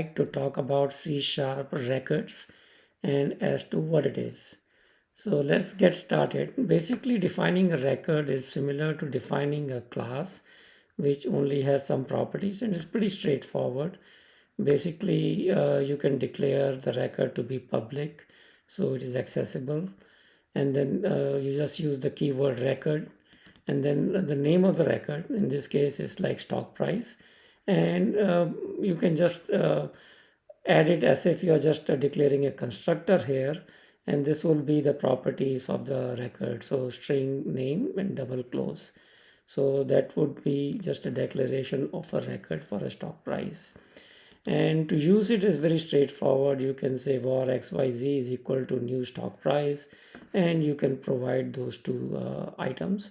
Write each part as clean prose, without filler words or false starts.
like to talk about C# records and as to what it is. So let's get started. Basically, defining a record is similar to defining a class which only has some properties, and it's pretty straightforward. Basically, you can declare the record to be public, so it is accessible, and then you just use the keyword record, and then the name of the record in this case is like stock price, and you can just add it as if you are just declaring a constructor here, and this will be the properties of the record, so string name and double close. So that would be just a declaration of a record for a stock price. And to use it is very straightforward. You can say var xyz is equal to new stock price, and you can provide those two items.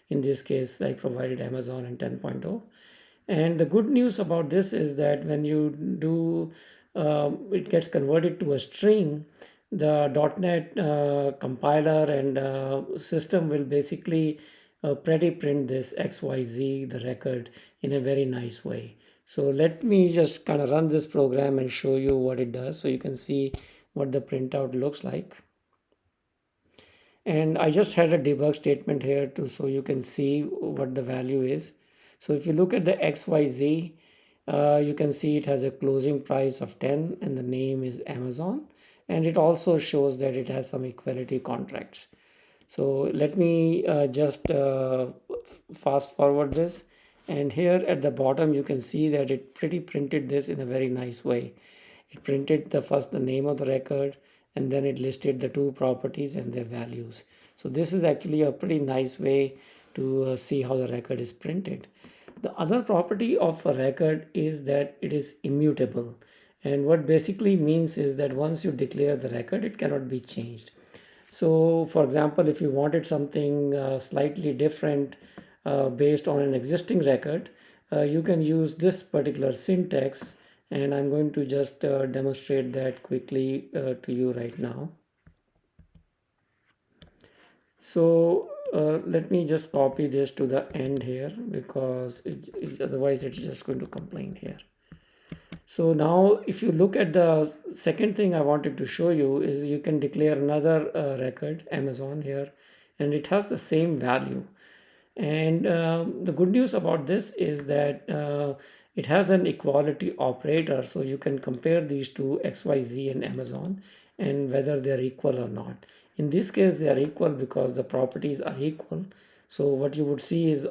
In this case, I provided Amazon and 10.0. And the good news about this is that when you do, it gets converted to a string, the .NET compiler and system will basically pretty print this XYZ, the record, in a very nice way. So let me just kind of run this program and show you what it does so you can see what the printout looks like. And I just had a debug statement here too, so you can see what the value is. So if you look at the XYZ, you can see it has a closing price of 10 and the name is Amazon. And it also shows that it has some equality contracts. So let me just fast forward this. And here at the bottom, you can see that it pretty printed this in a very nice way. It printed the name of the record, and then it listed the two properties and their values. So this is actually a pretty nice way to see how the record is printed. The other property of a record is that it is immutable. And what basically means is that once you declare the record, it cannot be changed. So for example, if you wanted something slightly different based on an existing record, you can use this particular syntax, and I'm going to just demonstrate that quickly to you right now. So let me just copy this to the end here because otherwise it's just going to complain here. So now if you look at the second thing I wanted to show you is you can declare another record, Amazon here, and it has the same value. And the good news about this is that it has an equality operator, so you can compare these two, XYZ and Amazon, and whether they're equal or not. In this case, they are equal because the properties are equal. So what you would see is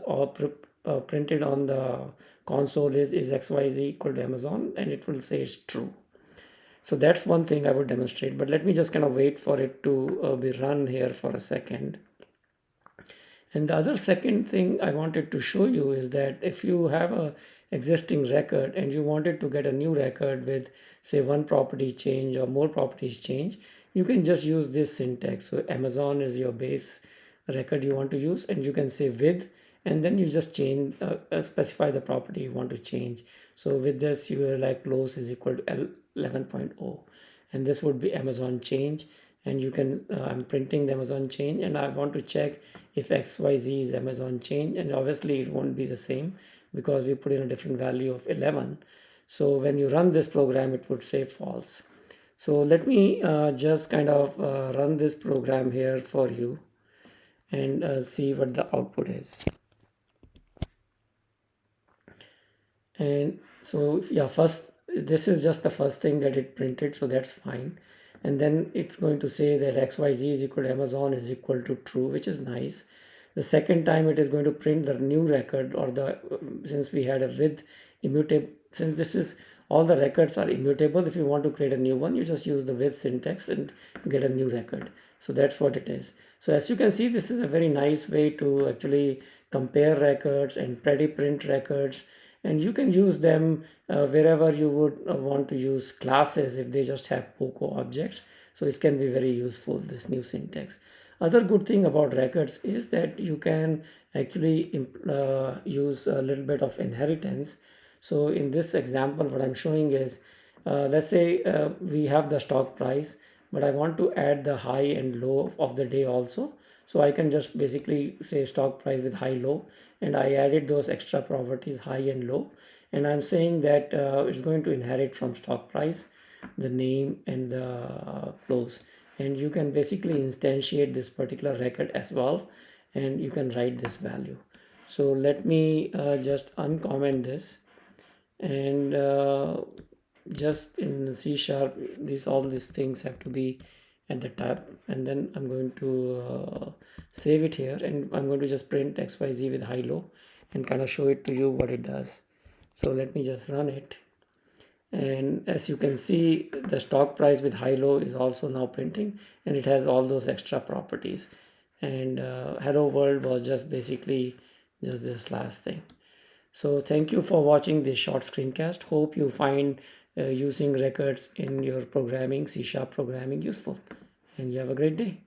printed on the console is XYZ equal to Amazon, and it will say it's true. So that's one thing I would demonstrate, but let me just kind of wait for it to be run here for a second. And the other second thing I wanted to show you is that if you have a existing record and you wanted to get a new record with say one property change or more properties change, you can just use this syntax. So Amazon is your base record you want to use, and you can say with, and then you just change, specify the property you want to change. So with this, you are like close is equal to 11.0, and this would be Amazon change. And you can, I'm printing the Amazon change, and I want to check if XYZ is Amazon change, and obviously it won't be the same because we put in a different value of 11. So when you run this program, it would say false. So let me just kind of run this program here for you and see what the output is. And so yeah, first, this is just the first thing that it printed, so that's fine. And then it's going to say that XYZ is equal to Amazon is equal to true, which is nice. The second time it is going to print the new record, or the since we had a with immutable, since this is all the records are immutable, if you want to create a new one, you just use the with syntax and get a new record. So that's what it is. So as you can see, this is a very nice way to actually compare records and print records, and you can use them wherever you would want to use classes if they just have POCO objects. So it can be very useful, this new syntax. Other good thing about records is that you can actually use a little bit of inheritance. So in this example, what I'm showing is, let's say we have the stock price, but I want to add the high and low of the day also. So I can just basically say stock price with high low, and I added those extra properties high and low, and I'm saying that it's going to inherit from stock price, the name and the close. And you can basically instantiate this particular record as well, and you can write this value. So let me just uncomment this, and just in C sharp, these all these things have to be at the tab, and then I'm going to save it here, and I'm going to just print xyz with high low and kind of show it to you what it does. So let me just run it, and as you can see, the stock price with high low is also now printing, and it has all those extra properties. And hello world was just basically just this last thing. So thank you for watching this short screencast. Hope you find using records in your programming, C# programming, useful. And you have a great day.